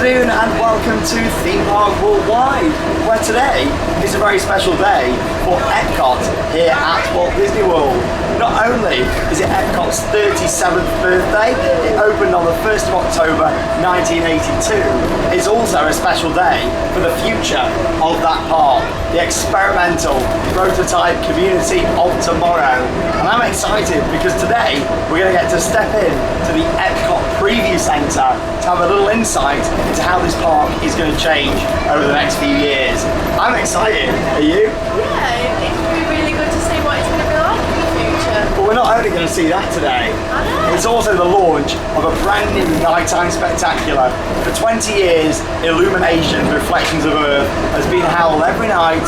afternoon and welcome to Theme Park Worldwide, where today is a very special day for EPCOT here at Walt Disney World. Not only is it EPCOT's 37th birthday, it opened on the 1st of October 1982, it's also a special day for the future of that park, the experimental prototype community of tomorrow. And I'm excited because today we're going to get to step in to the EPCOT Preview Centre to have a little insight into how this park is going to change over the next few years. I'm excited. Are you? Yeah, it would be really good to see what it's going to be like in the future. But we're not only going to see that today. I know. It's also the launch of a brand new nighttime spectacular. For 20 years, Illumination, Reflections of Earth, has been held every night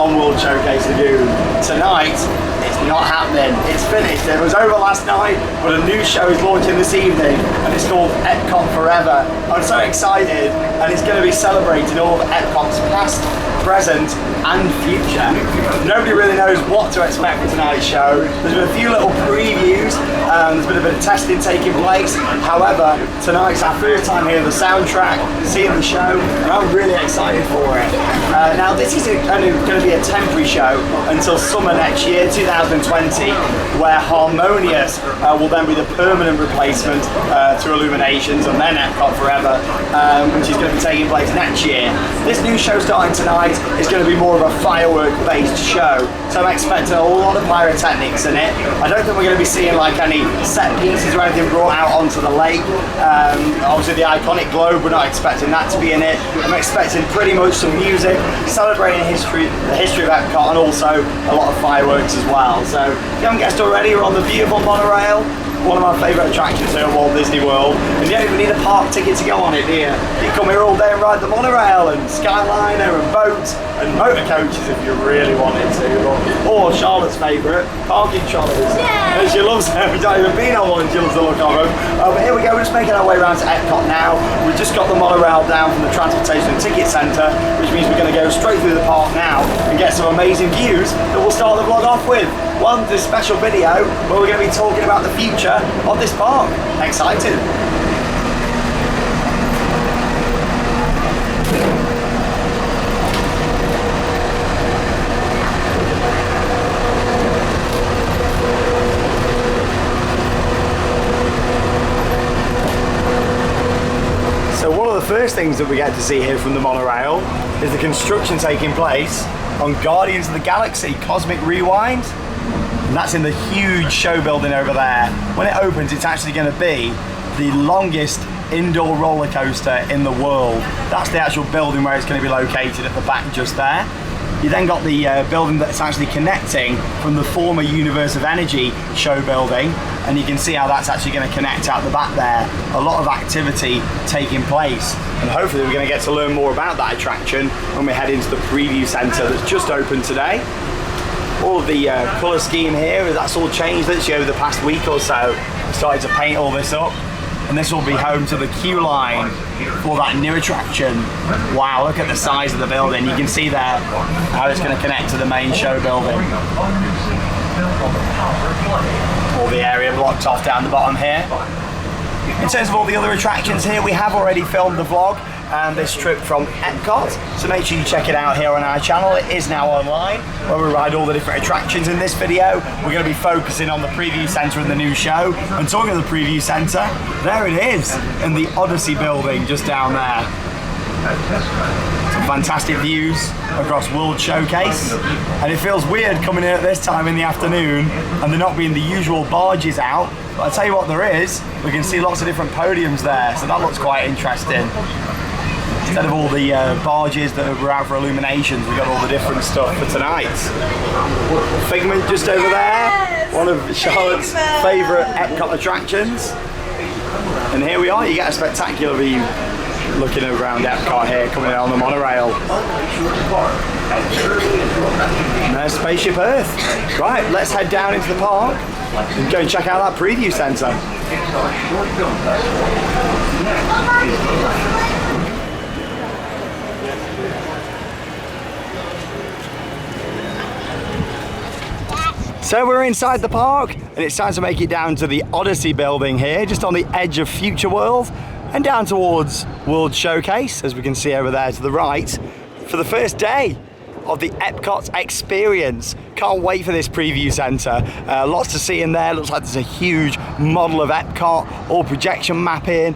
on World Showcase Lagoon. Tonight, it's not happening. It's finished. It was over last night, but a new show is launching this evening, and it's called EPCOT Forever. I'm so excited, and it's going to be celebrating all of EPCOT's past, present, and future. Nobody really knows what to expect for tonight's show. There's been a few little previews, there's been a bit of testing taking place. However, tonight's our first time hearing the soundtrack, seeing the show, and I'm really excited for it. Now, this is only going to be a temporary show until summer next year, 2020, where Harmonious will then be the permanent replacement to Illuminations and then EPCOT Forever, which is going to be taking place next year. This new show starting tonight is going to be more of a firework-based show, so I'm expecting a lot of pyrotechnics in it. I don't think we're going to be seeing like any set pieces or anything brought out onto the lake. Obviously the iconic globe, we're not expecting that to be in it. I'm expecting pretty much some music, celebrating the history of EPCOT, and also a lot of fireworks as well. So if you haven't guessed already, we're on the beautiful monorail, one of my favourite attractions here at Walt Disney World, and you don't even need a park ticket to go on it, do you? You come here all day and ride the monorail and Skyliner and boats and motor coaches if you really wanted to, or Charlotte's favourite, parking trolleys. Yeah. And she loves them. We've not even been on one, she loves the look of them. But here we go, we're just making our way around to EPCOT now. We've just got the monorail down from the Transportation and Ticket Centre, which means we're going to go straight through the park now and get some amazing views that we'll start the vlog off with. One, this special video where we're going to be talking about the future of this park. Excited. So one of the first things that we get to see here from the monorail is the construction taking place on Guardians of the Galaxy Cosmic Rewind. And that's in the huge show building over there. When it opens, it's actually going to be the longest indoor roller coaster in the world. That's the actual building where it's going to be located at the back just there. You then got the building that's actually connecting from the former Universe of Energy show building, and you can see how that's actually going to connect out the back there. A lot of activity taking place, and hopefully we're going to get to learn more about that attraction when we head into the preview centre that's just opened today. All of the colour scheme here, that's all changed literally over the past week or so. We started to paint all this up, and this will be home to the queue line for that new attraction. Wow, look at the size of the building. You can see there how it's going to connect to the main show building. All the area blocked off down the bottom here. In terms of all the other attractions here, we have already filmed the vlog and this trip from EPCOT, so make sure you check it out here on our channel. It is now online, where we ride all the different attractions. In this video, we're going to be focusing on the preview centre and the new show. And talking of the preview centre, there it is, in the Odyssey building just down there. Some fantastic views across World Showcase, and it feels weird coming in at this time in the afternoon and there not being the usual barges out. But I'll tell you what there is, we can see lots of different podiums there, so that looks quite interesting. Instead of all the barges that were out for Illuminations, we've got all the different stuff for tonight. Figment just over there, one of Charlotte's favourite EPCOT attractions. And here we are, you get a spectacular view looking around EPCOT here, coming in on the monorail. And there's Spaceship Earth. Right, let's head down into the park and go and check out that preview centre. So we're inside the park, and it's time to make it down to the Odyssey building here, just on the edge of Future World. and down towards World Showcase, as we can see over there to the right, for the first day of the EPCOT Experience. Can't wait for this preview centre. Lots to see in there. Looks like there's a huge model of EPCOT, all projection mapping,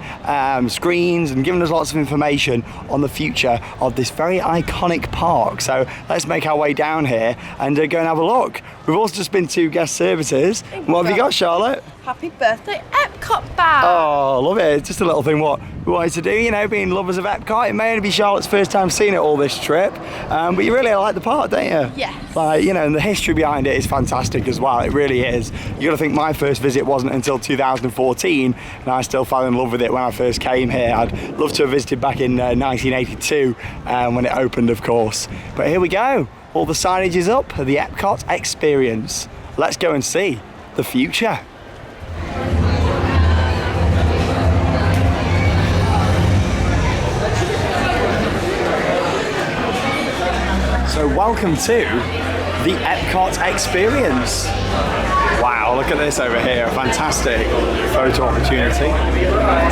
screens, and giving us lots of information on the future of this very iconic park. So let's make our way down here and go and have a look. We've also just been to guest services. What have you got, Charlotte? Happy birthday, EPCOT bag. Oh, love it. It's just a little thing what we wanted to do, you know, being lovers of EPCOT. It may only be Charlotte's first time seeing it all this trip, but you really like the park, don't you? Yes. Like, you know, and the history behind it is fantastic as well. It really is. You got to think my first visit wasn't until 2014, and I still fell in love with it when I first came here. I'd love to have visited back in 1982 when it opened, of course. But here we go. All the signage is up, the EPCOT Experience. Let's go and see the future. So welcome to the EPCOT Experience. Wow, look at this over here, a fantastic photo opportunity.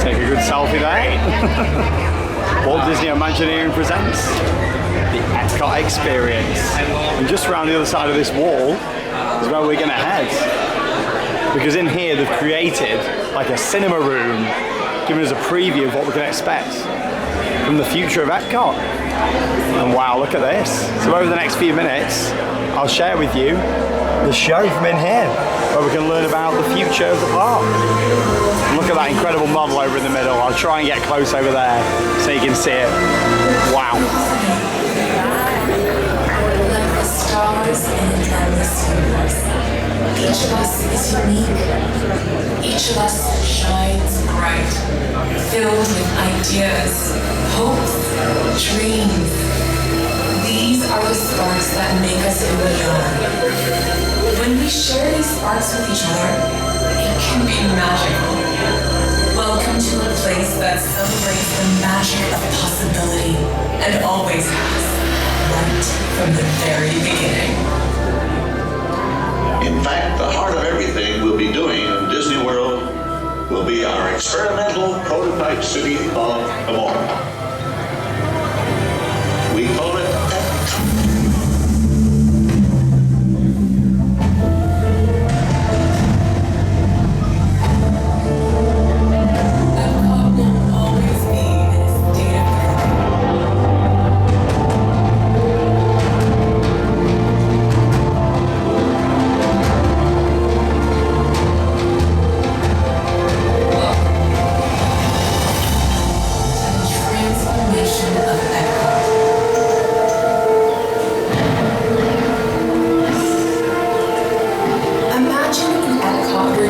Take a good selfie there. Walt Disney Imagineering presents the EPCOT Experience. And just around the other side of this wall is where we're going to head. Because in here they've created like a cinema room, giving us a preview of what we can expect from the future of EPCOT. And wow, look at this. So over the next few minutes, I'll share with you the show from in here, where we can learn about the future of the park. And look at that incredible model over in the middle. I'll try and get close over there so you can see it. Wow. Like the stars in an endless universe, each of us is unique. Each of us shines bright, filled with ideas, hopes, dreams. These are the sparks that make us who we are. When we share these sparks with each other, it can be magical. Welcome to a place that celebrates the magic of possibility and always has, right from the very beginning. In fact, the heart of everything we'll be doing in Disney World will be our experimental prototype city of tomorrow. We call it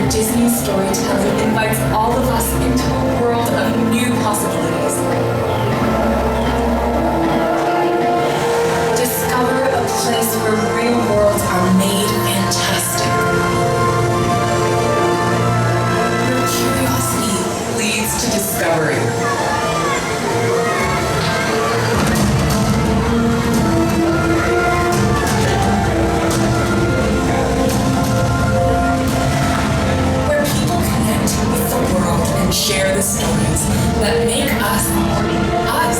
Disney's storytelling invites all of us into a world of new possibilities. Discover a place where real worlds are made fantastic. Where curiosity leads to discovery. Share the stories that make us us.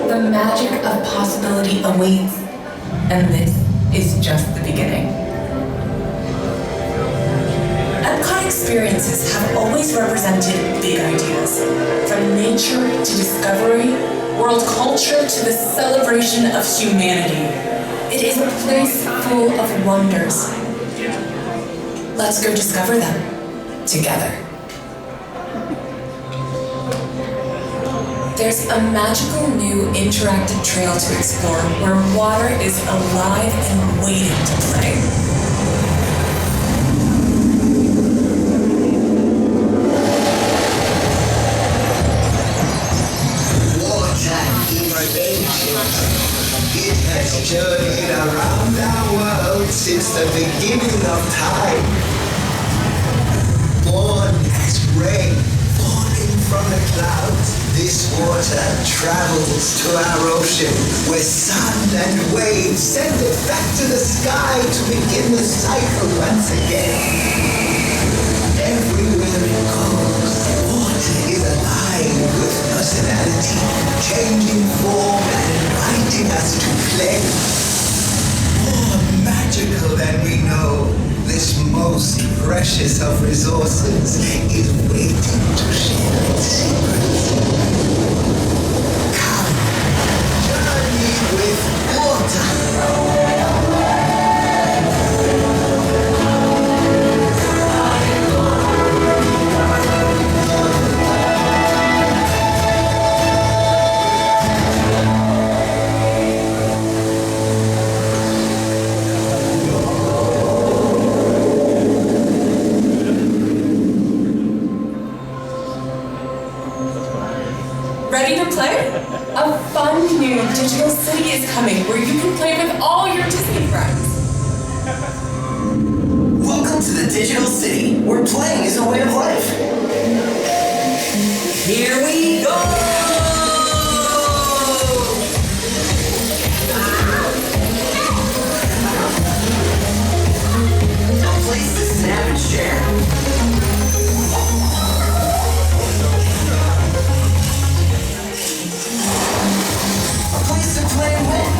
The magic of possibility awaits, and this is just the beginning. EPCOT experiences have always represented big ideas, from nature to discovery, world culture to the celebration of humanity. It is a place full of wonders. Let's go discover them together. There's a magical new interactive trail to explore where water is alive and waiting to play. It has journeyed around our world since the beginning of time. Born as rain, born in from the clouds. This water travels to our ocean, where sun and waves send it back to the sky to begin the cycle once again. Everywhere it goes, water is alive with personality, changing form and inviting us to play. More magical than we know, this most precious of resources is waiting to share its secrets. Come, journey with water. Ready to play? A fun new digital city is coming where you can play with all your Disney friends. Welcome to the digital city, where playing is a way of life. Here we go! A place to snap and share. Play and win.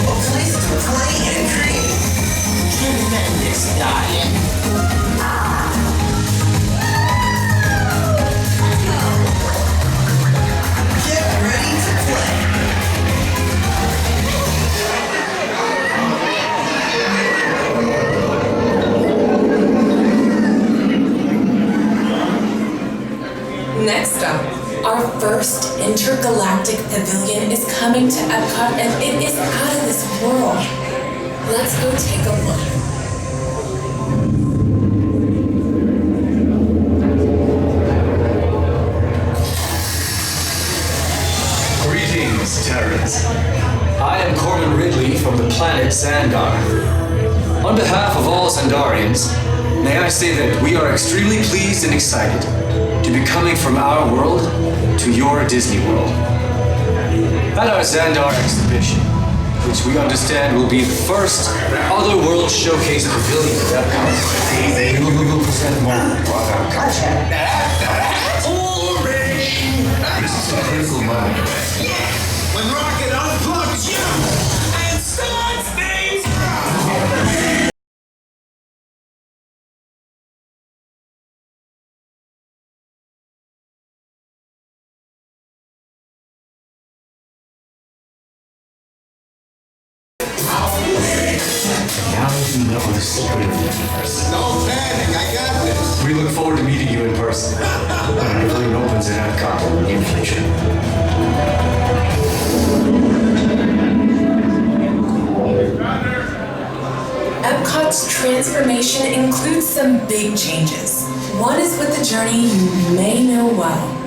A place to play and create. Tremendous diet. Get ready to play. Next up, our first intergalactic pavilion is coming to EPCOT, and it is out of this world. Let's go take a look. Greetings, Terrans. I am Corbin Ridley from the planet Xandar. On behalf of all Xandarians, may I say that we are extremely pleased and excited to be coming from our world to your Disney World. At our Xandar exhibition, which we understand will be the first other World Showcase Pavilion at EPCOT, we will present more of our culture. This is a critical moment. When Rocket unplugs you and starts things. Now you know the secret of the universe. No panic, I got this. We look forward to meeting you in person when the pavilion opens at EPCOT in the near future. EPCOT's transformation includes some big changes. One is with the journey you may know well.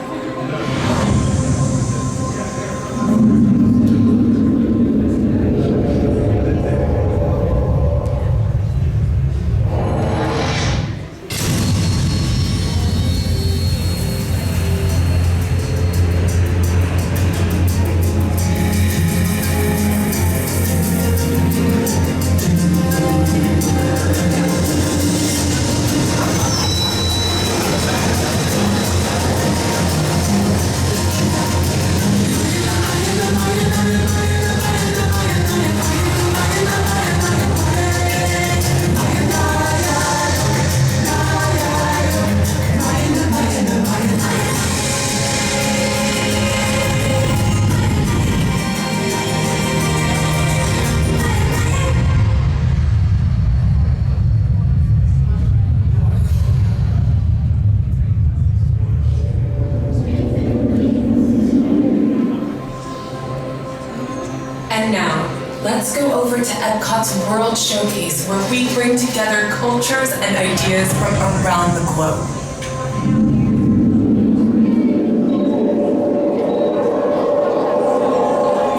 Let's go over to EPCOT's World Showcase, where we bring together cultures and ideas from around the globe.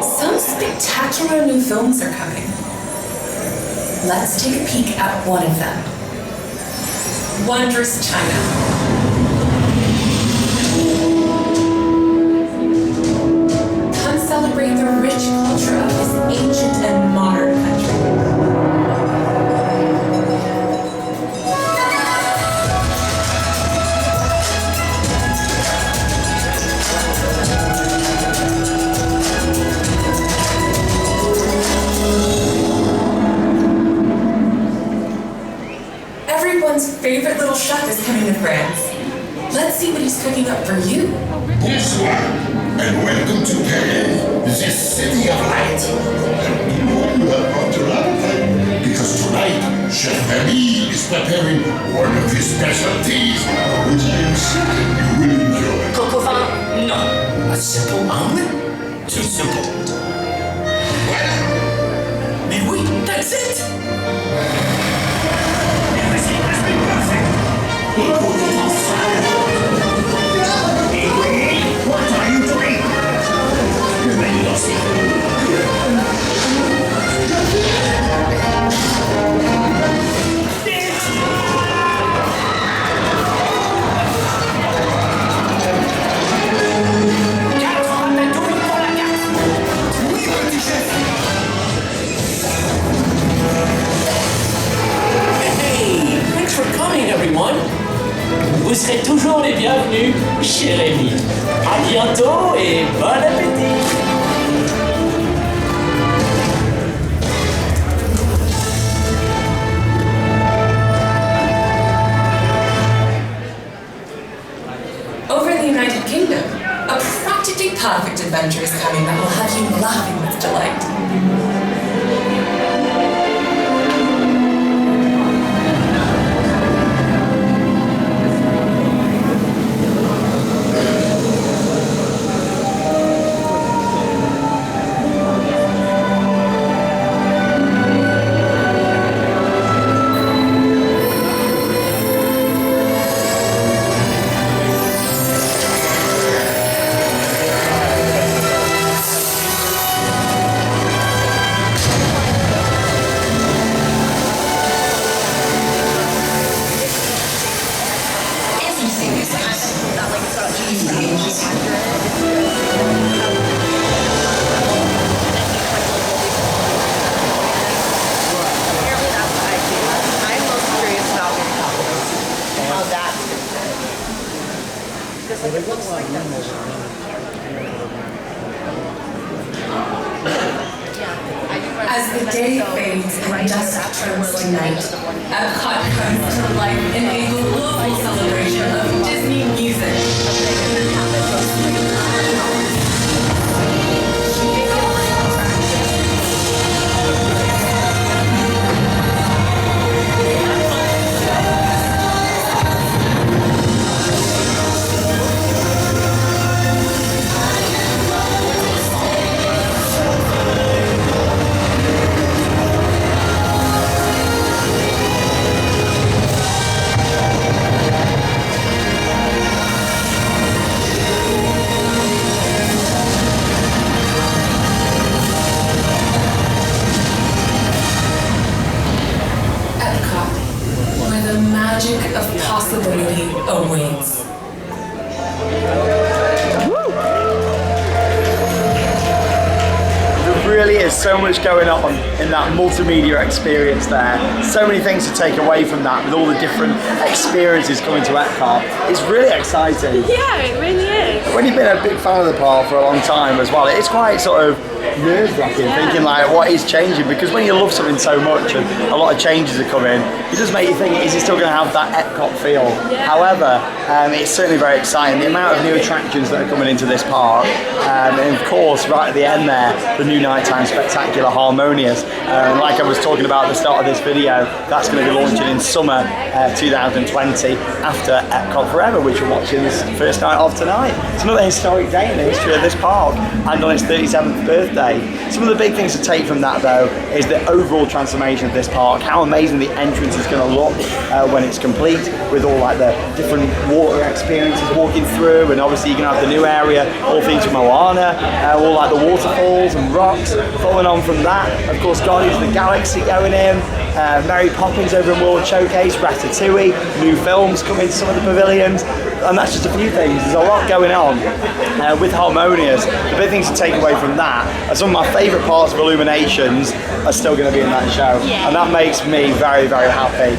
Some spectacular several new films are coming. Let's take a peek at one of them. Wondrous China. Come celebrate the rich culture of this ancient and modern country. Everyone's favorite little chef is coming to France. Let's see what he's cooking up for you. Bonsoir, and welcome to Paris, the city of light. And you hope you have brought your appetite, because tonight, Chef Ami is preparing one of his specialties, which I am certain you will enjoy. Coq au vin? No. A simple omelet? Too simple. Voilà! Mais oui, that's it! Écoutez enfin! What are you doing? Le menu lancé. Hey, thanks for coming, everyone. Vous serez toujours les bienvenus chez Rémi. À bientôt et bon appétit. Over in the United Kingdom, a practically perfect adventure is coming that will have you laughing with delight. As the day fades and dusk turns to night, EPCOT comes to life in a global celebration of Disney music. Magic of possibility awaits. There really is so much going on in that multimedia experience there. So many things to take away from that with all the different experiences coming to EPCOT. It's really exciting. Yeah, it really is. When you've been a big fan of the park for a long time as well, it's quite sort of nerve-wracking thinking like what is changing, because when you love something so much and a lot of changes are coming, it does make you think, is it still going to have that EPCOT feel? Yeah. However, it's certainly very exciting. The amount of new attractions that are coming into this park, and of course right at the end there, the new nighttime spectacular Harmonious. And like I was talking about at the start of this video, that's going to be launching in summer 2020 after EPCOT Forever, which we're watching this first night of tonight. It's another historic day in the history of this park, and on its 37th birthday. birthday. Some of the big things to take from that though is the overall transformation of this park, how amazing the entrance is going to look when it's complete, with all like the different water experiences walking through, and obviously you're going to have the new area, all things from Moana, all like the waterfalls and rocks. Following on from that, of course, Guardians of the Galaxy going in, Mary Poppins over in World Showcase, Ratatouille, new films coming to some of the pavilions, and that's just a few things. There's a lot going on with Harmonious. The big things to take away from that are some of my favourite parts of Illuminations are still going to be in that show, and that makes me very, very happy.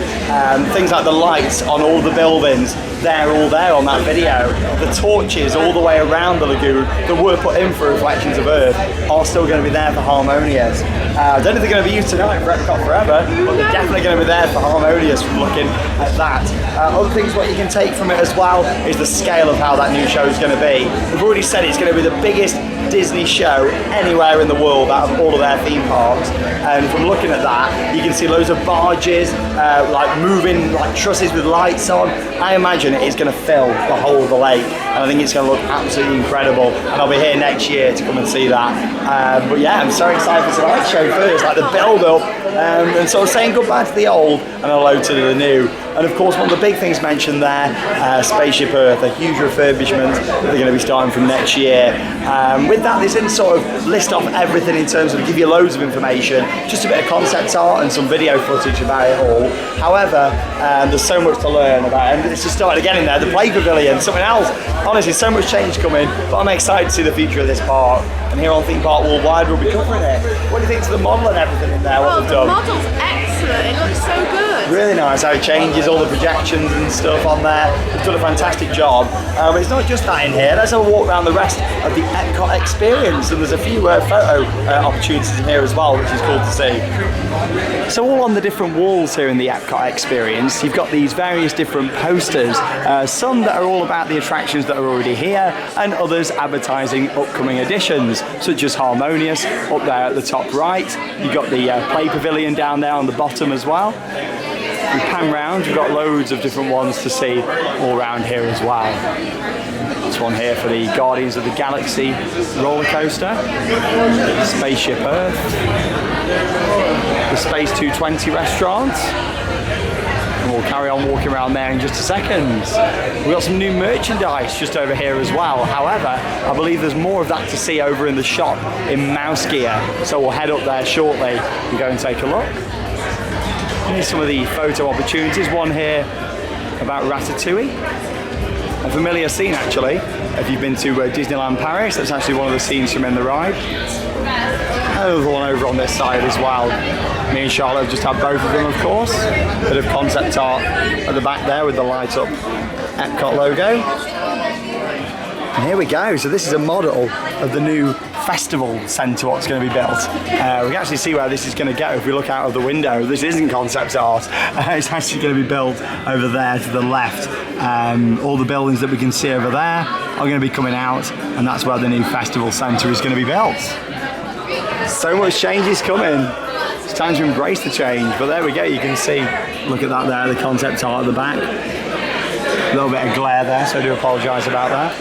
Things like the lights on all the buildings, they're all there on that video. The torches all the way around the lagoon that were put in for Reflections of Earth are still going to be there for Harmonious. I don't know if they're going to be used tonight for EPCOT Forever, but they're definitely going to be there for Harmonious from looking at that. Other things what you can take from it as well is the scale of how that new show is going to be. We've already said it's going to be the biggest Disney show anywhere in the world out of all of their theme parks, and from looking at that you can see loads of barges like moving like trusses with lights on. I imagine it is going to fill the whole of the lake, and I think it's going to look absolutely incredible, and I'll be here next year to come and see that. But yeah, I'm so excited for tonight's show first, like the build up, and sort of saying goodbye to the old and hello to the new. And of course, one of the big things mentioned there, Spaceship Earth, a huge refurbishment that they're going to be starting from next year. With that, they didn't sort of list off everything in terms of give you loads of information, just a bit of concept art and some video footage about it all. However, there's so much to learn about it, and it's just started again in there, the play pavilion, something else. Honestly, so much change coming, but I'm excited to see the future of this park. And here on Theme Park Worldwide, we'll be covering it. What do you think to the model and everything in there, what they've done? The model's excellent, it looks so good. Really nice how it changes, all the projections and stuff on there. They've done a fantastic job. It's not just that in here, let's have a walk around the rest of the EPCOT Experience, and there's a few photo opportunities in here as well, which is cool to see. So all on the different walls here in the EPCOT Experience, you've got these various different posters, some that are all about the attractions that are already here, and others advertising upcoming additions, such as Harmonious up there at the top right. You've got the play pavilion down there on the bottom as well. We pan round, we've got loads of different ones to see all around here as well. This one here for the Guardians of the Galaxy roller coaster, Spaceship Earth, the Space 220 restaurant, and we'll carry on walking around there in just a second. We've got some new merchandise just over here as well. However, I believe there's more of that to see over in the shop in Mouse Gear, so we'll head up there shortly and go and take a look. Here's some of the photo opportunities. One here about Ratatouille. A familiar scene actually. If you've been to Disneyland Paris, that's actually one of the scenes from in the ride. Another one over on this side as well. Me and Charlotte have just had both of them, of course. Bit of concept art at the back there with the light up EPCOT logo. And here we go. So this is a model of the new festival centre what's going to be built. We can actually see where this is going to go if we look out of the window. This isn't concept art. It's actually going to be built over there to the left. All the buildings that we can see over there are going to be coming out, and that's where the new festival centre is going to be built. So much change is coming. It's time to embrace the change, but there we go, you can see, look at that there, the concept art at the back. A little bit of glare there, so I do apologise about that.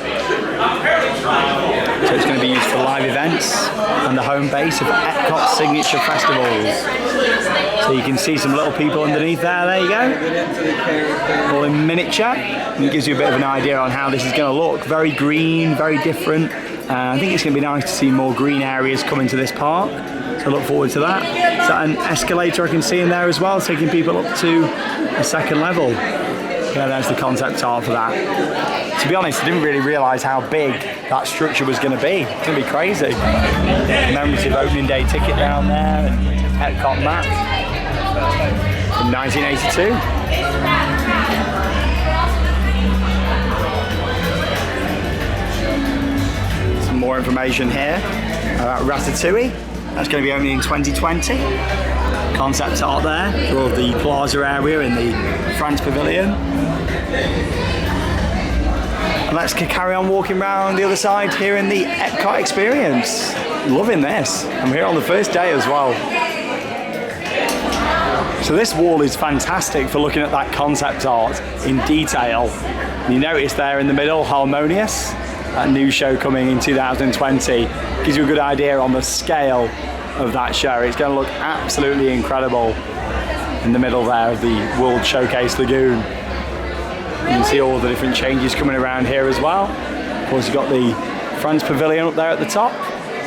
So it's going to be used for live events and the home base of EPCOT Signature Festivals. So you can see some little people underneath there you go. All in miniature. And it gives you a bit of an idea on how this is going to look. Very green, very different. I think it's going to be nice to see more green areas come into this park. So I look forward to that. Is that an escalator I can see in there as well, taking people up to a second level? Yeah, there's the concept art for that. To be honest, I didn't really realise how big that structure was going to be. It's going to be crazy. Commemorative opening day ticket down there, and EPCOT map from 1982. Some more information here about Ratatouille. That's going to be opening in 2020. Concept art there for the plaza area in the France Pavilion. And let's carry on walking around the other side here in the EPCOT Experience. Loving this. I'm here on the first day as well. So this wall is fantastic for looking at that concept art in detail. You notice there in the middle, Harmonious. that new show coming in 2020. Gives you a good idea on the scale of that show. It's going to look absolutely incredible in the middle there of the World Showcase Lagoon. You can see all the different changes coming around here as well. Of course, you've got the France Pavilion up there at the top,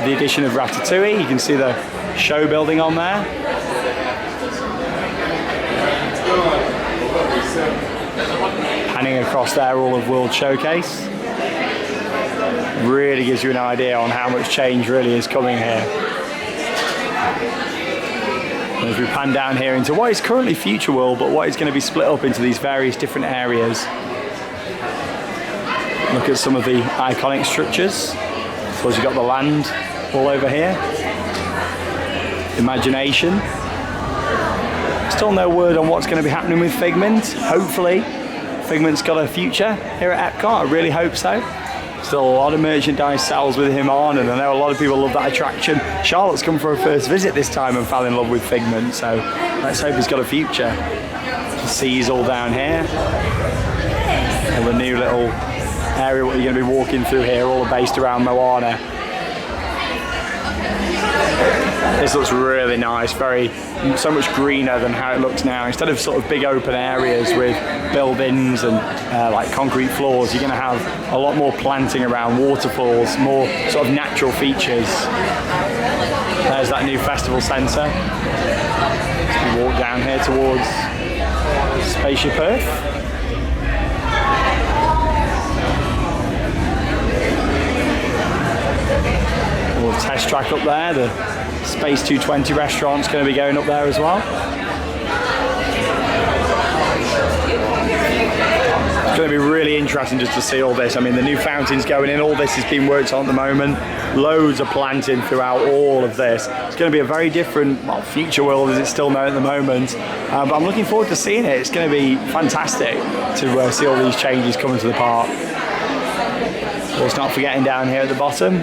the addition of Ratatouille. You can see the show building on there. Panning across there, all of World Showcase. Really gives you an idea on how much change really is coming here. And as we pan down here into what is currently Future World, but what is going to be split up into these various different areas. Look at some of the iconic structures. So you've got the land all over here. Imagination. Still no word on what's going to be happening with Figment. Hopefully, Figment's got a future here at Epcot. I really hope so. Still a lot of merchandise sales with him on, and I know a lot of people love that attraction. Charlotte's come for her first visit this time and fell in love with Figment, so let's hope he's got a future. The seas all down here. And the new little area what you're going to be walking through here, all based around Moana. This looks really nice, so much greener than how it looks now. Instead of sort of big open areas with buildings and like concrete floors, you're going to have a lot more planting around, waterfalls, more sort of natural features. There's that new festival centre. As we walk down here towards Spaceship Earth. Test track up there, the Space 220 restaurant's going to be going up there as well. It's going to be really interesting just to see all this. I mean, the new fountains going in, all this is being worked on at the moment. Loads of planting throughout all of this. It's going to be a very different, well, Future World as it's still known at the moment. But I'm looking forward to seeing it. It's going to be fantastic to see all these changes coming to the park. Of course, not forgetting down here at the bottom,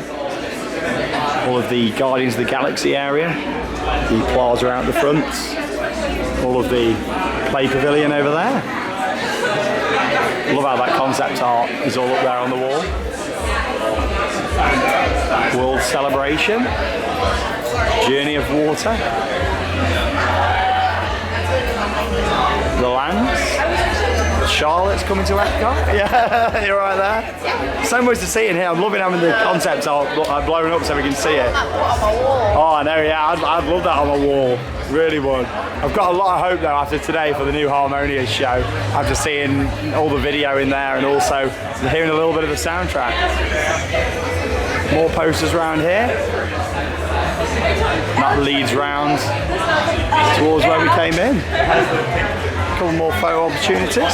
all of the Guardians of the Galaxy area, the plaza out the front, all of the play pavilion over there. Love how that concept art is all up there on the wall. World Celebration, Journey of Water, the lands. Charlotte's coming to Epcot. Yeah, you're right there. So much to see in here. I'm loving having the concept art blown up so we can see it. Oh, I know, yeah, I'd love that on my wall. Really would. I've got a lot of hope though after today for the new Harmonious show. After seeing all the video in there and also hearing a little bit of the soundtrack. More posters around here. That leads round towards where we came in. A couple more photo opportunities.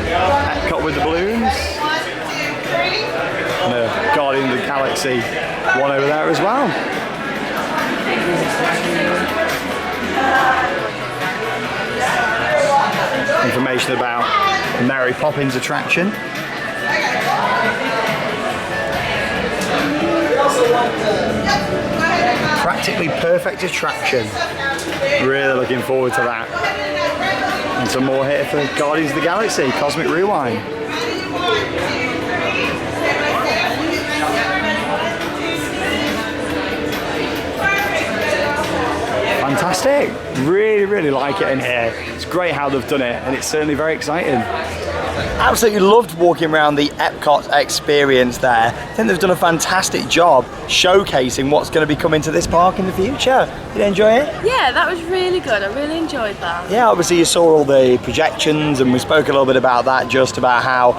Epcot with the balloons. And the Guardian of the Galaxy one over there as well. Information about the Mary Poppins attraction. Practically perfect attraction. Really looking forward to that. And some more here for Guardians of the Galaxy, Cosmic Rewind. Fantastic. Really, really like it in here. It's great how they've done it, and it's certainly very exciting. Absolutely loved walking around the EPCOT Experience there. I think they've done a fantastic job showcasing what's going to be coming to this park in the future. Did you enjoy it? Yeah, that was really good. I really enjoyed that. Yeah, obviously you saw all the projections and we spoke a little bit about that, just about how,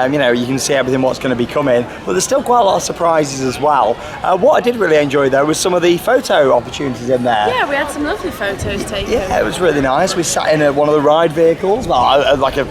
you know, you can see everything what's going to be coming. But there's still quite a lot of surprises as well. What I did really enjoy though was some of the photo opportunities in there. Yeah, we had some lovely photos taken. Yeah, it was really nice. We sat in one of the ride vehicles, well, like a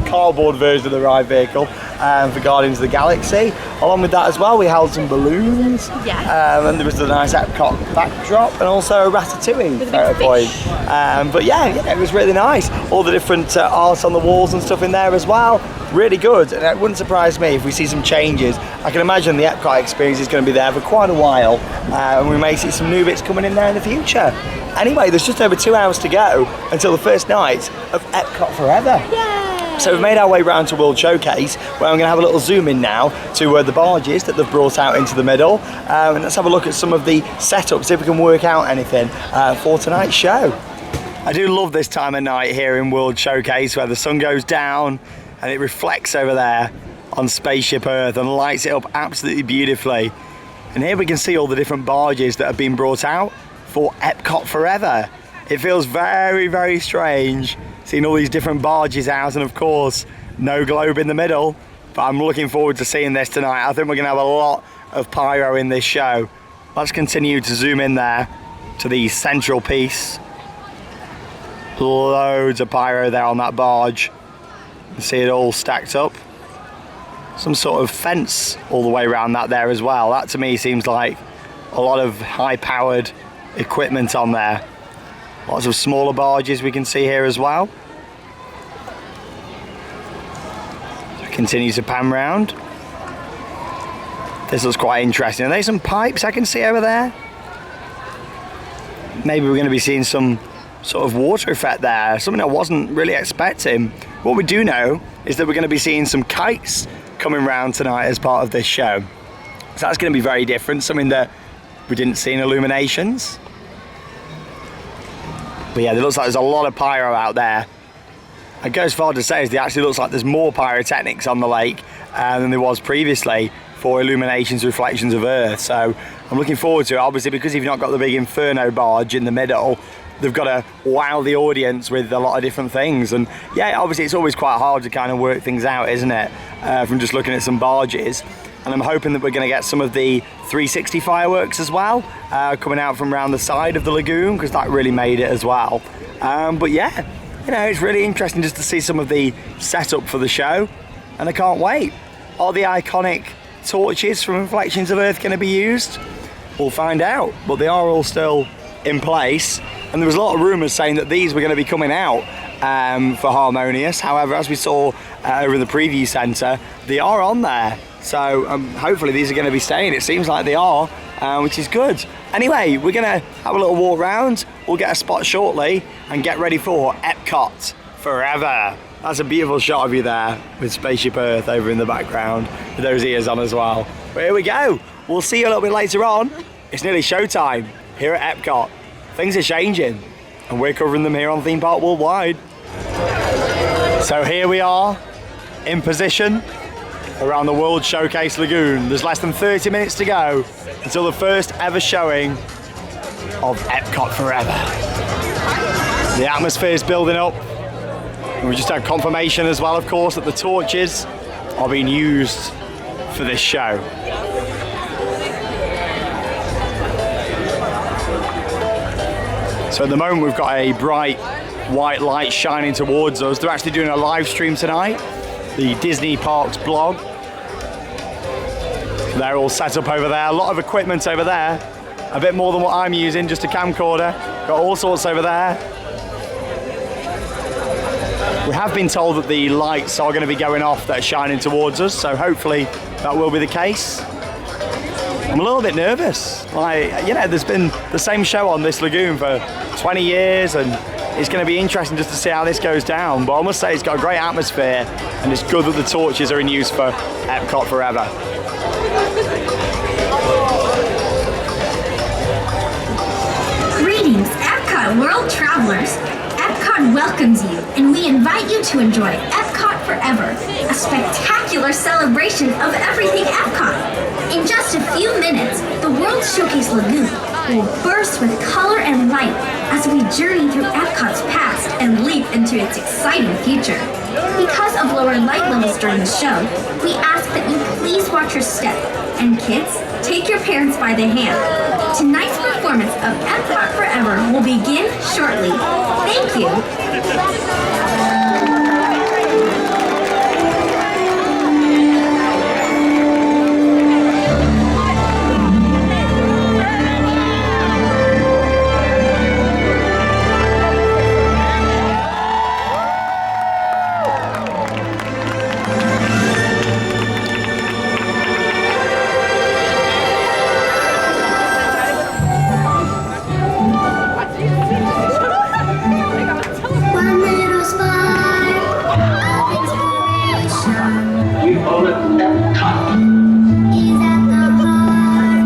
cardboard version of the ride vehicle for Guardians of the Galaxy. Along with that as well, we held some balloons. Yeah. And there was the nice Epcot backdrop and also a Ratatouille photo point. But yeah, it was really nice. All the different art on the walls and stuff in there as well. Really good. And it wouldn't surprise me if we see some changes. I can imagine the Epcot Experience is going to be there for quite a while. And we may see some new bits coming in there in the future. Anyway, there's just over 2 hours to go until the first night of EPCOT Forever. Yay! So we've made our way round to World Showcase, where I'm going to have a little zoom in now to the barges that they've brought out into the middle, and let's have a look at some of the setups, see if we can work out anything for tonight's show. I do love this time of night here in World Showcase, where the sun goes down and it reflects over there on Spaceship Earth and lights it up absolutely beautifully. And here we can see all the different barges that have been brought out for EPCOT Forever. It feels very, very strange seeing all these different barges out, and of course no globe in the middle, but I'm looking forward to seeing this tonight. I think we're gonna have a lot of pyro in this show. Let's continue to zoom in there to the central piece. Loads of pyro there on that barge. You can see it all stacked up. Some sort of fence all the way around that there as well. That to me seems like a lot of high powered equipment on there. Lots of smaller barges we can see here as well. Continue to pan round. This looks quite interesting. Are there some pipes I can see over there? Maybe we're going to be seeing some sort of water effect there, something I wasn't really expecting. What we do know is that we're going to be seeing some kites coming round tonight as part of this show. So that's going to be very different, something that we didn't see in Illuminations. But yeah, it looks like there's a lot of pyro out there. I'd go as far to say as it actually looks like there's more pyrotechnics on the lake than there was previously for Illuminations Reflections of Earth. So I'm looking forward to it, obviously, because you've not got the big Inferno barge in the middle. They've got to wow the audience with a lot of different things. And yeah, obviously it's always quite hard to kind of work things out, isn't it? From just looking at some barges. And I'm hoping that we're going to get some of the 360 fireworks as well, coming out from around the side of the lagoon, because that really made it as well. But yeah, you know, it's really interesting just to see some of the setup for the show, and I can't wait. Are the iconic torches from Reflections of Earth going to be used? We'll find out, but they are all still in place. And there was a lot of rumours saying that these were going to be coming out for Harmonious. However, as we saw over in the preview centre, they are on there. So hopefully these are going to be staying. It seems like they are, which is good. Anyway, we're going to have a little walk round. We'll get a spot shortly and get ready for EPCOT Forever. That's a beautiful shot of you there with Spaceship Earth over in the background with those ears on as well. But here we go. We'll see you a little bit later on. It's nearly showtime here at EPCOT. Things are changing and we're covering them here on Theme Park Worldwide. So here we are in position around the World Showcase Lagoon. There's less than 30 minutes to go until the first ever showing of EPCOT Forever. The atmosphere is building up, and we just had confirmation as well, of course, that the torches are being used for this show. So at the moment we've got a bright white light shining towards us. They're actually doing a live stream tonight, the Disney Parks blog. They're all set up over there, a lot of equipment over there, a bit more than what I'm using, just a camcorder. Got all sorts over there. We have been told that the lights are going to be going off that are shining towards us, so hopefully that will be the case. I'm a little bit nervous. Like, you know, there's been the same show on this lagoon for 20 years, and it's going to be interesting just to see how this goes down. But I must say it's got a great atmosphere, and it's good that the torches are in use for EPCOT Forever. Greetings, EPCOT World Travelers. EPCOT welcomes you, and we invite you to enjoy EPCOT Forever, a spectacular celebration of everything EPCOT. In just a few minutes, the World Showcase Lagoon will burst with color and light as we journey through EPCOT's past and leap into its exciting future. Because of lower light levels during the show, we ask that you please watch your step, and kids, take your parents by the hand. Tonight's performance of EPCOT Forever will begin shortly. Thank you. One little spot. We call it EPCOT. Is at the heart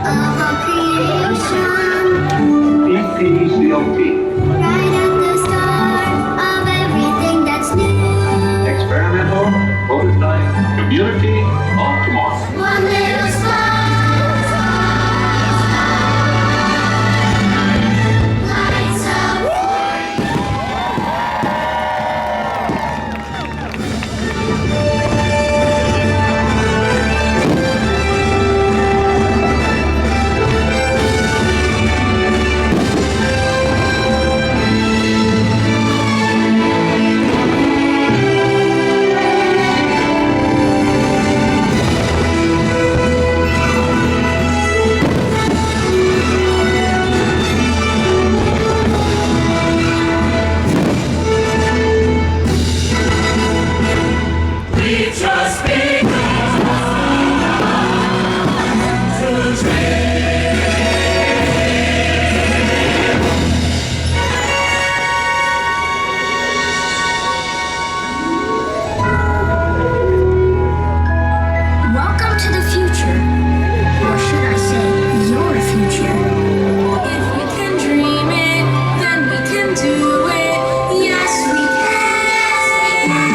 of all creation, EPCOT. right at the start of everything that's new. Experimental Prototype Community of Tomorrow. One little spark lights up. Welcome to the future. Or should I say, your future? If we can dream it, then we can do it. Yes, we can.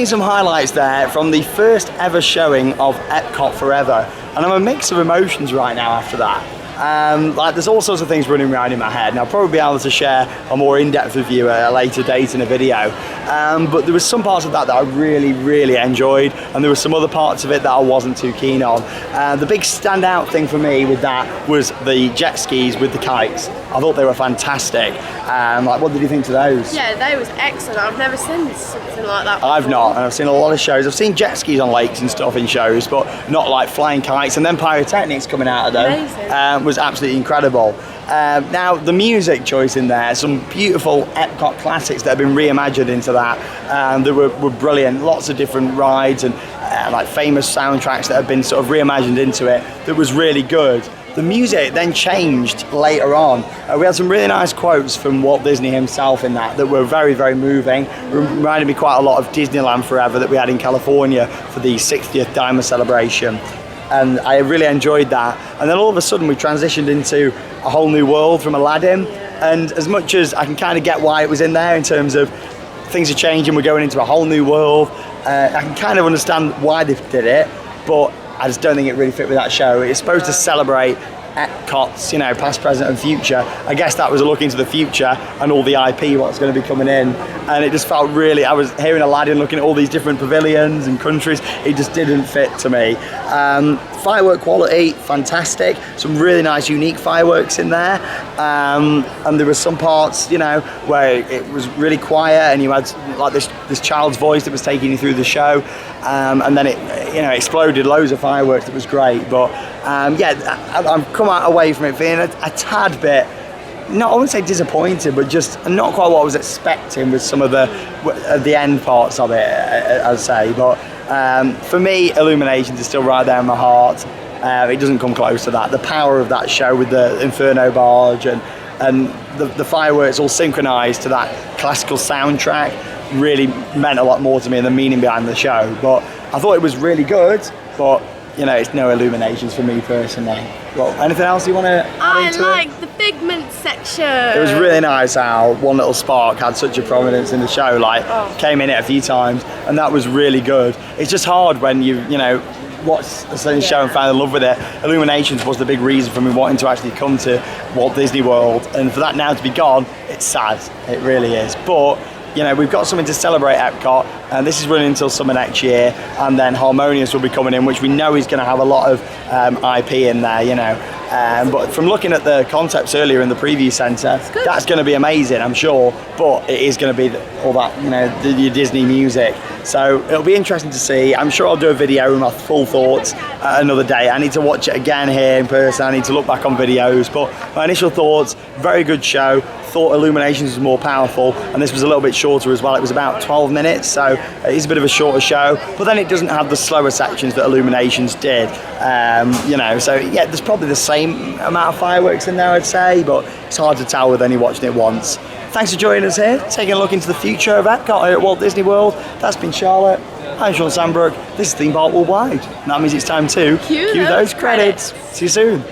seen some highlights there from the first ever showing of EPCOT Forever, and I'm a mix of emotions right now after that. Like there's all sorts of things running around in my head, and I'll probably be able to share a more in-depth review at a later date in a video. But there was some parts of that I really enjoyed, and there were some other parts of it that I wasn't too keen on. The big standout thing for me with that was the jet skis with the kites. I thought they were fantastic. Like, what did you think to those? Yeah, they was excellent. I've never seen something like that before. I've not, and I've seen a lot of shows. I've seen jet skis on lakes and stuff in shows, but not like flying kites, and then pyrotechnics coming out of them. Amazing. Was absolutely incredible. Now the music choice in there, some beautiful EPCOT classics that have been reimagined into that, that were brilliant. Lots of different rides and like famous soundtracks that have been sort of reimagined into it. That was really good. The music then changed later on. We had some really nice quotes from Walt Disney himself in that were very moving. Reminded me quite a lot of Disneyland Forever that we had in California for the 60th Diamond celebration. And I really enjoyed that. And then all of a sudden we transitioned into a whole new world from Aladdin. And as much as I can kind of get why it was in there in terms of things are changing, we're going into a whole new world, I can kind of understand why they did it, but I just don't think it really fit with that show. It's supposed to celebrate EPCOT's, you know, past, present and future. I guess that was a look into the future and all the IP, what's going to be coming in. And it just felt really, I was hearing Aladdin looking at all these different pavilions and countries. It just didn't fit to me. Firework quality, fantastic. Some really nice, unique fireworks in there. And there were some parts, you know, where it was really quiet and you had like this child's voice that was taking you through the show. And then it, you know, exploded loads of fireworks. That was great. But yeah, I've come away from it feeling a tad bit, not, I wouldn't say disappointed, but just not quite what I was expecting with some of the end parts of it, I'd say. But for me, Illumination is still right there in my heart. It doesn't come close to that. The power of that show with the Inferno barge and the fireworks all synchronized to that classical soundtrack really meant a lot more to me than the meaning behind the show. But I thought it was really good, but you know, it's no Illuminations for me personally. Well, anything else you want to add into it? I like the figment section. It was really nice how one little spark had such a prominence in the show, like came in it a few times, and that was really good. It's just hard when you know, watched a certain show and fell in love with it. Illuminations was the big reason for me wanting to actually come to Walt Disney World, and for that now to be gone, it's sad. It really is. But you know, we've got something to celebrate EPCOT, and this is running until summer next year, and then Harmonious will be coming in, which we know is going to have a lot of IP in there, you know. But from looking at the concepts earlier in the preview centre, that's going to be amazing, I'm sure, but it is going to be all that, you know, your Disney music. So it'll be interesting to see. I'm sure I'll do a video with my full thoughts another day. I need to watch it again here in person. I need to look back on videos, but my initial thoughts, very good show. Thought Illuminations was more powerful, and this was a little bit shorter as well. It was about 12 minutes, so it is a bit of a shorter show, but then it doesn't have the slower sections that Illuminations did. You know, so yeah, there's probably the same amount of fireworks in there, I'd say, but it's hard to tell with only watching it once. Thanks for joining us here, taking a look into the future of EPCOT here at Walt Disney World. That's been Charlotte. I'm Sean Sandbrook. This is Theme Park Worldwide. And that means it's time to cue those credits. See you soon.